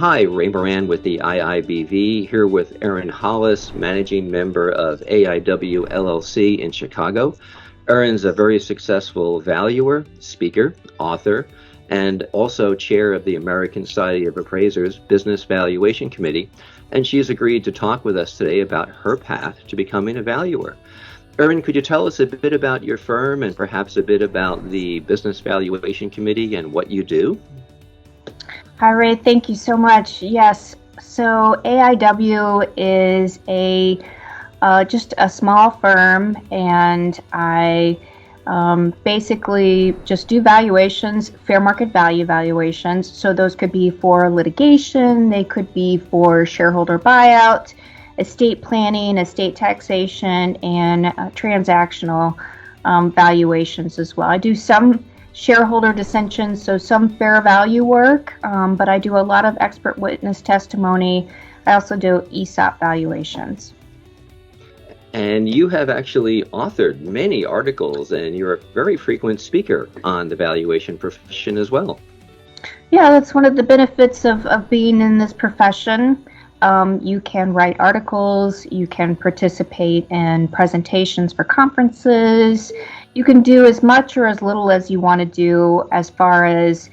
Hi, Ray Moran with the IIBV, here with Aaron Hollis, managing member of AIW LLC in Chicago. Aaron's a very successful valuer, speaker, author, and also chair of the American Society of Appraisers Business Valuation Committee, and she's agreed to talk with us today about her path to becoming a valuer. Aaron, could you tell us a bit about your firm and perhaps a bit about the Business Valuation Committee and what you do? Hi, Ray. Thank you so much. Yes. So AIW is just a small firm, and I basically just do valuations, fair market value valuations. So those could be for litigation, they could be for shareholder buyout, estate planning, estate taxation, and transactional valuations as well. I do some shareholder dissensions, so some fair value work, but I do a lot of expert witness testimony. I also do ESOP valuations. And you have actually authored many articles, and you're a very frequent speaker on the valuation profession as well. Yeah, that's one of the benefits of being in this profession. You can write articles, you can participate in presentations for conferences. You can do as much or as little as you want to do as far as,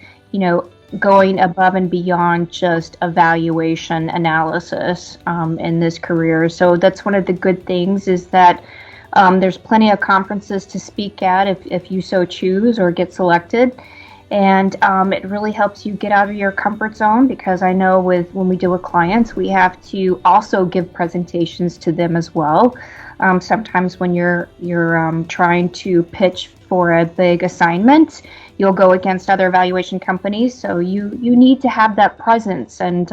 going above and beyond just evaluation analysis in this career. So that's one of the good things is that there's plenty of conferences to speak at if you so choose or get selected. And it really helps you get out of your comfort zone, because I know when we deal with clients, we have to also give presentations to them as well. Sometimes when you're trying to pitch for a big assignment, you'll go against other valuation companies. So you need to have that presence and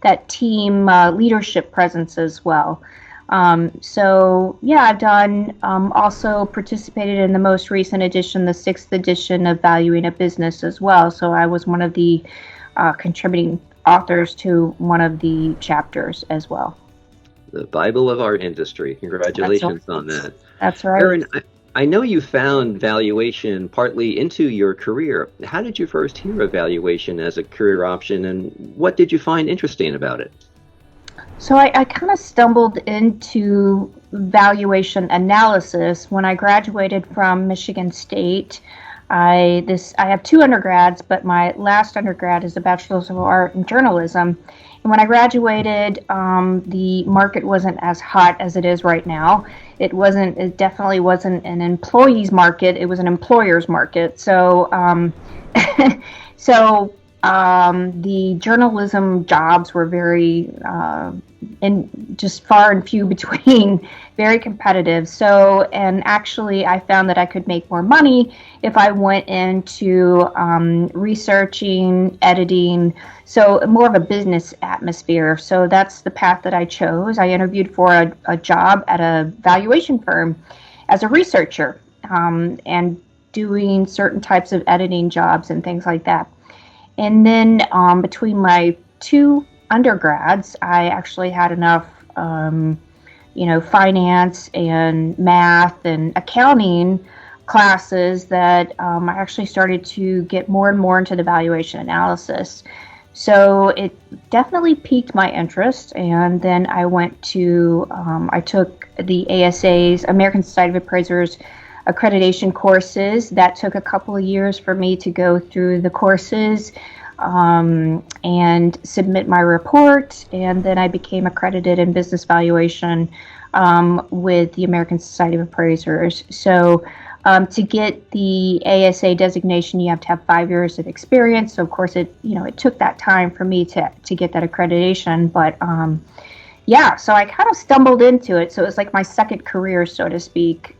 that team leadership presence as well. So yeah, I've done also participated in the most recent edition, the 6th edition of Valuing a Business as well. So I was one of the contributing authors to one of the chapters as well. The Bible of our industry. Congratulations on that. That's right. Aaron, I know you found valuation partly into your career. How did you first hear of valuation as a career option, and what did you find interesting about it? So I kind of stumbled into valuation analysis when I graduated from Michigan State. I have 2 undergrads, but my last undergrad is a Bachelor's of Art in Journalism. And when I graduated, the market wasn't as hot as it is right now. It definitely wasn't an employee's market. It was an employer's market. So, the journalism jobs were very, just far and few between, very competitive. So, and actually I found that I could make more money if I went into researching, editing, so more of a business atmosphere. So that's the path that I chose. I interviewed for a job at a valuation firm as a researcher, and doing certain types of editing jobs and things like that. And then between my 2 undergrads, I actually had enough, finance and math and accounting classes that I actually started to get more and more into the valuation analysis. So it definitely piqued my interest. And then I I took the ASA's, American Society of Appraisers, accreditation courses. That took a couple of years for me to go through the courses and submit my report, and then I became accredited in business valuation with the American Society of Appraisers. So to get the ASA designation, you have to have 5 years of experience. So of course it took that time for me to get that accreditation, but so I kind of stumbled into it. So it was like my second career, so to speak.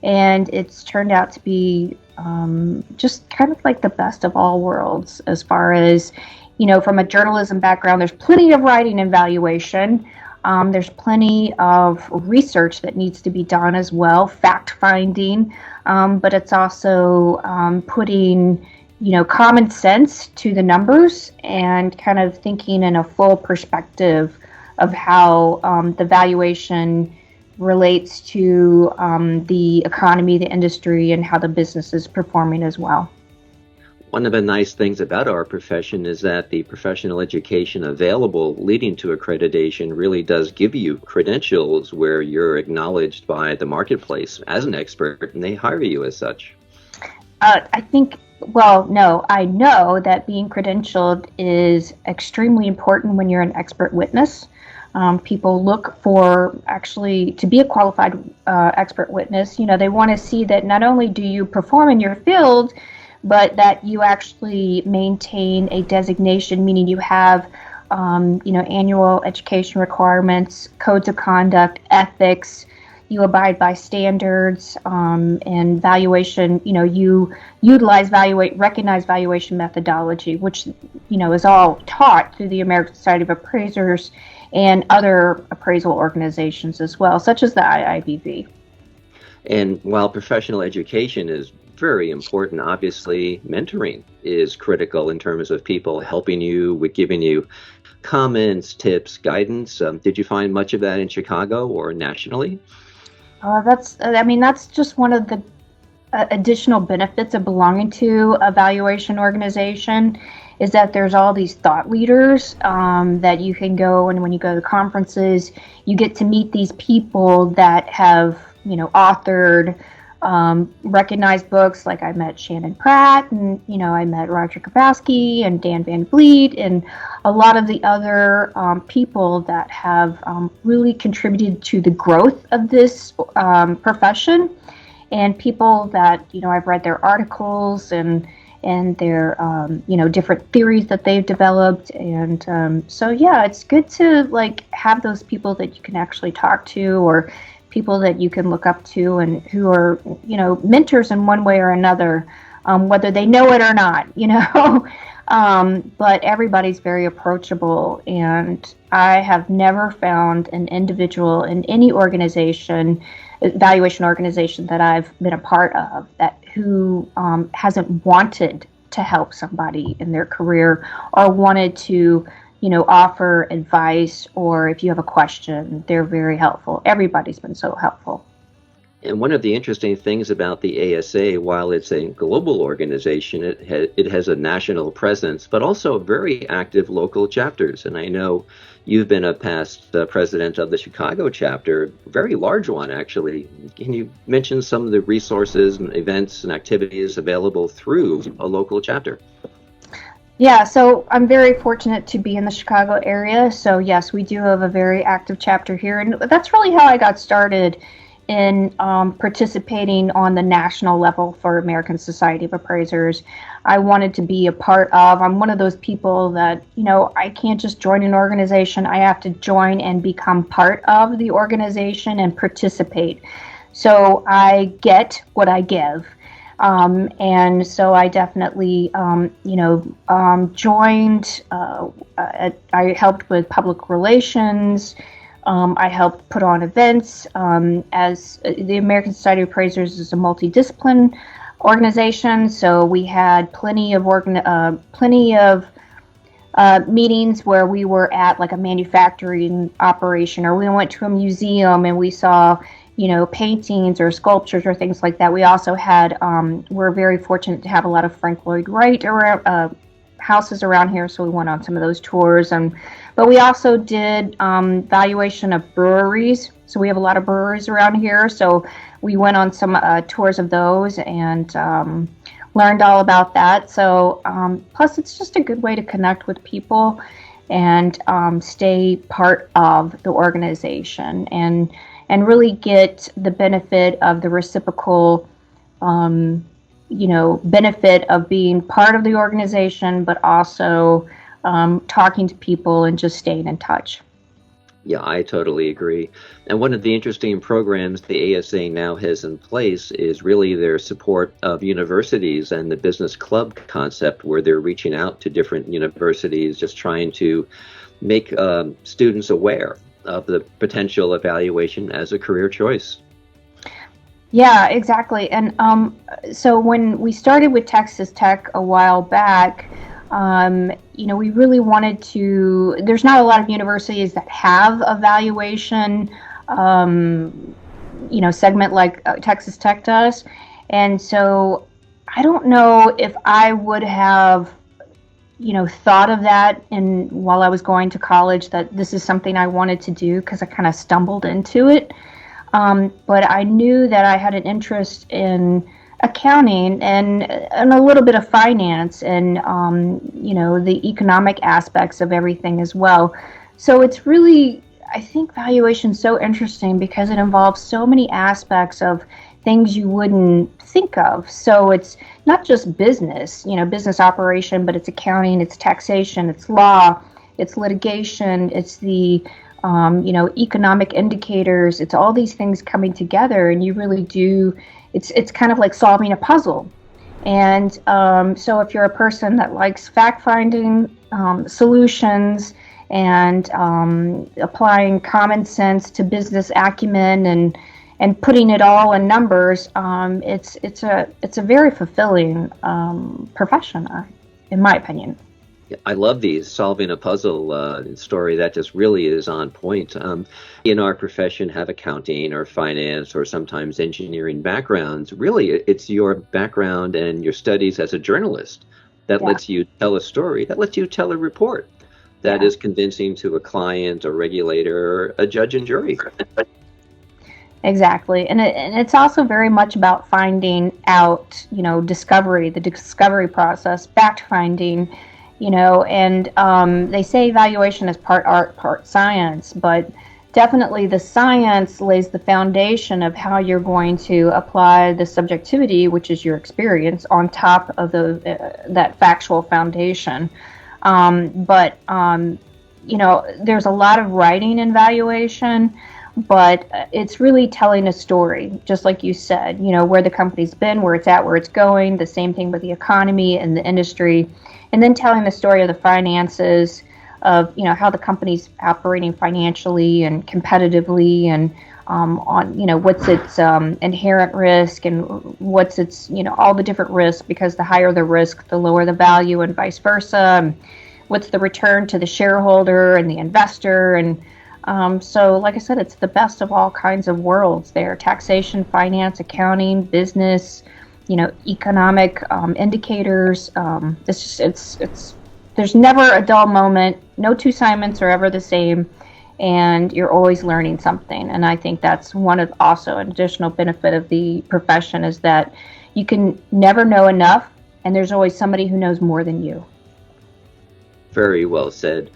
And it's turned out to be just kind of like the best of all worlds as far as, from a journalism background, there's plenty of writing and valuation. There's plenty of research that needs to be done as well, fact-finding, but it's also putting, common sense to the numbers and kind of thinking in a full perspective of how the valuation relates to the economy, the industry, and how the business is performing as well. One of the nice things about our profession is that the professional education available leading to accreditation really does give you credentials where you're acknowledged by the marketplace as an expert, and they hire you as such. I think, well, no, I know that being credentialed is extremely important when you're an expert witness. People look for actually to be a qualified expert witness. You know, they want to see that not only do you perform in your field, but that you actually maintain a designation, meaning you have, annual education requirements, codes of conduct, ethics. You abide by standards and valuation. You know, you utilize recognized valuation methodology, which is all taught through the American Society of Appraisers and other appraisal organizations as well, such as the IIBV. And while professional education is very important, obviously mentoring is critical in terms of people helping you with giving you comments, tips, guidance. Did you find much of that in Chicago or nationally? That's just one of the additional benefits of belonging to a valuation organization, is that there's all these thought leaders that you can go, and when you go to conferences, you get to meet these people that have, authored recognized books. Like I met Shannon Pratt, and I met Roger Grabowski and Dan Van Vliet, and a lot of the other people that have really contributed to the growth of this profession, and people that I've read their articles and their different theories that they've developed, and so yeah, it's good to have those people that you can actually talk to, or people that you can look up to, and who are mentors in one way or another, whether they know it or not. But everybody's very approachable, and I have never found an individual in any organization, valuation organization that I've been a part of, who hasn't wanted to help somebody in their career, or wanted to offer advice, or if you have a question, they're very helpful. Everybody's been so helpful. And one of the interesting things about the ASA, while it's a global organization, it has a national presence, but also very active local chapters. And I know you've been a past president of the Chicago chapter, very large one, actually. Can you mention some of the resources and events and activities available through a local chapter? Yeah, so I'm very fortunate to be in the Chicago area. So yes, we do have a very active chapter here, and that's really how I got started in participating on the national level for American Society of Appraisers. I wanted to be a part of. I'm one of those people that I can't just join an organization. I have to join and become part of the organization and participate. So I get what I give. And so I definitely, joined. I helped with public relations. I helped put on events. As the American Society of Appraisers is a multidiscipline organization, so we had plenty of meetings where we were at like a manufacturing operation, or we went to a museum and we saw paintings or sculptures or things like that. We also had, we're very fortunate to have a lot of Frank Lloyd Wright around, houses around here, so we went on some of those tours. But we also did valuation of breweries. So we have a lot of breweries around here, so we went on some tours of those and learned all about that. So plus it's just a good way to connect with people and stay part of the organization, and really get the benefit of the reciprocal, benefit of being part of the organization, but also talking to people and just staying in touch. Yeah, I totally agree. And one of the interesting programs the ASA now has in place is really their support of universities and the business club concept, where they're reaching out to different universities, just trying to make students aware of the potential evaluation as a career choice. Yeah, exactly. And so when we started with Texas Tech a while back, we really wanted to, there's not a lot of universities that have a valuation, segment like Texas Tech does. And so I don't know if I would have, thought of that while I was going to college, that this is something I wanted to do, because I kind of stumbled into it. But I knew that I had an interest in accounting and a little bit of finance and, the economic aspects of everything as well. So it's really, I think valuation is so interesting because it involves so many aspects of things you wouldn't think of. So it's not just business, business operation, but it's accounting, it's taxation, it's law, it's litigation, it's the economic indicators. It's all these things coming together, and you really do. It's kind of like solving a puzzle. And so if you're a person that likes fact-finding, solutions, and applying common sense to business acumen and putting it all in numbers, it's a very fulfilling profession, in my opinion. I love these solving a puzzle story. That just really is on point. In our profession, have accounting or finance or sometimes engineering backgrounds. Really, it's your background and your studies as a journalist that lets you tell a story, that lets you tell a report that is convincing to a client, a regulator, a judge and jury. Exactly. And it's also very much about finding out, discovery, the discovery process, fact finding, and they say valuation is part art, part science, but definitely the science lays the foundation of how you're going to apply the subjectivity, which is your experience, on top of that factual foundation. But there's a lot of writing in valuation, but it's really telling a story, just like you said, where the company's been, where it's at, where it's going, the same thing with the economy and the industry, and then telling the story of the finances, of how the company's operating financially and competitively, and on what's its inherent risk, and what's its all the different risks, because the higher the risk, the lower the value, and vice versa. And what's the return to the shareholder and the investor, and so like I said, it's the best of all kinds of worlds there: taxation, finance, accounting, business, economic indicators. There's never a dull moment. No two assignments are ever the same, and you're always learning something. And I think that's one of also an additional benefit of the profession, is that you can never know enough, and there's always somebody who knows more than you. Very well said.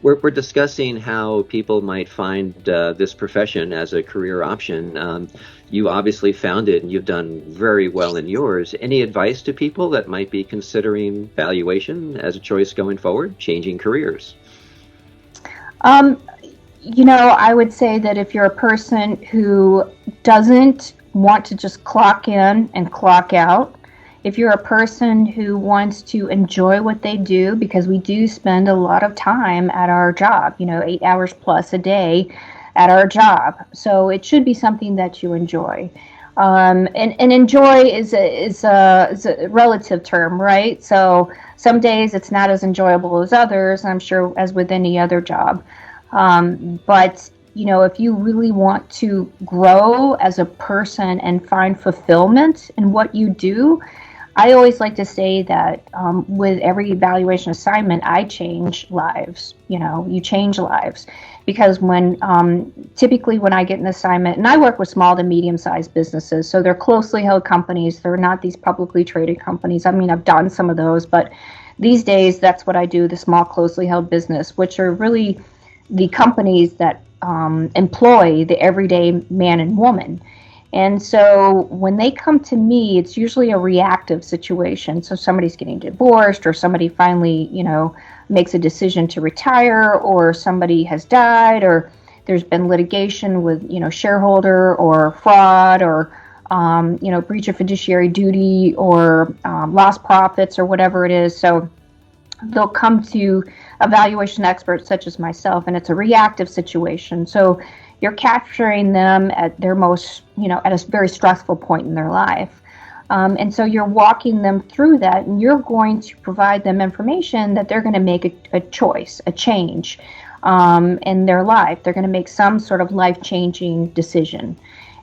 We're discussing how people might find this profession as a career option. You obviously found it, and you've done very well in yours. Any advice to people that might be considering valuation as a choice going forward, changing careers? I would say that if you're a person who doesn't want to just clock in and clock out, if you're a person who wants to enjoy what they do, because we do spend a lot of time at our job, 8 hours plus a day at our job. So it should be something that you enjoy. And enjoy is a relative term, right? So some days it's not as enjoyable as others, I'm sure, as with any other job. But if you really want to grow as a person and find fulfillment in what you do, I always like to say that with every evaluation assignment, I change lives. You change lives, because typically when I get an assignment, and I work with small to medium-sized businesses, so they're closely held companies. They're not these publicly traded companies. I mean, I've done some of those, but these days that's what I do, the small closely held business, which are really the companies that employ the everyday man and woman. And so when they come to me, it's usually a reactive situation. So somebody's getting divorced, or somebody finally, makes a decision to retire, or somebody has died, or there's been litigation with, shareholder or fraud, or, breach of fiduciary duty, or lost profits, or whatever it is. So they'll come to evaluation experts such as myself, and it's a reactive situation. So you're capturing them at their most, at a very stressful point in their life. And so you're walking them through that, and you're going to provide them information that they're going to make a choice, a change in their life. They're going to make some sort of life-changing decision.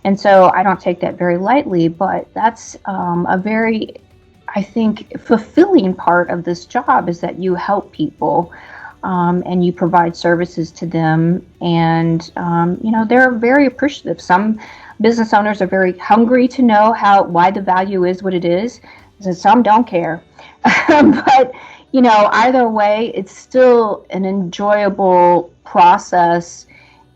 And so I don't take that very lightly, but that's a very I think, fulfilling part of this job is that you help people. And you provide services to them, and they're very appreciative. Some business owners are very hungry to know why the value is what it is, and some don't care. But either way, it's still an enjoyable process,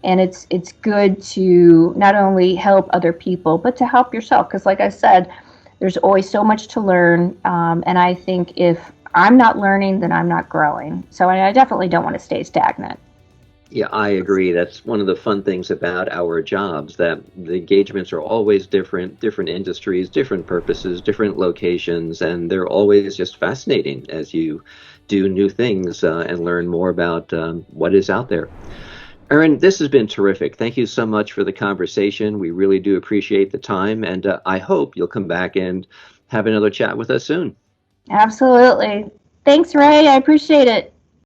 and it's good to not only help other people but to help yourself, because like I said, there's always so much to learn, and I think if I'm not learning, then I'm not growing. So I definitely don't want to stay stagnant. Yeah, I agree. That's one of the fun things about our jobs, that the engagements are always different industries, different purposes, different locations, and they're always just fascinating as you do new things and learn more about what is out there. Erin, this has been terrific. Thank you so much for the conversation. We really do appreciate the time, and I hope you'll come back and have another chat with us soon. Absolutely. Thanks, Ray. I appreciate it.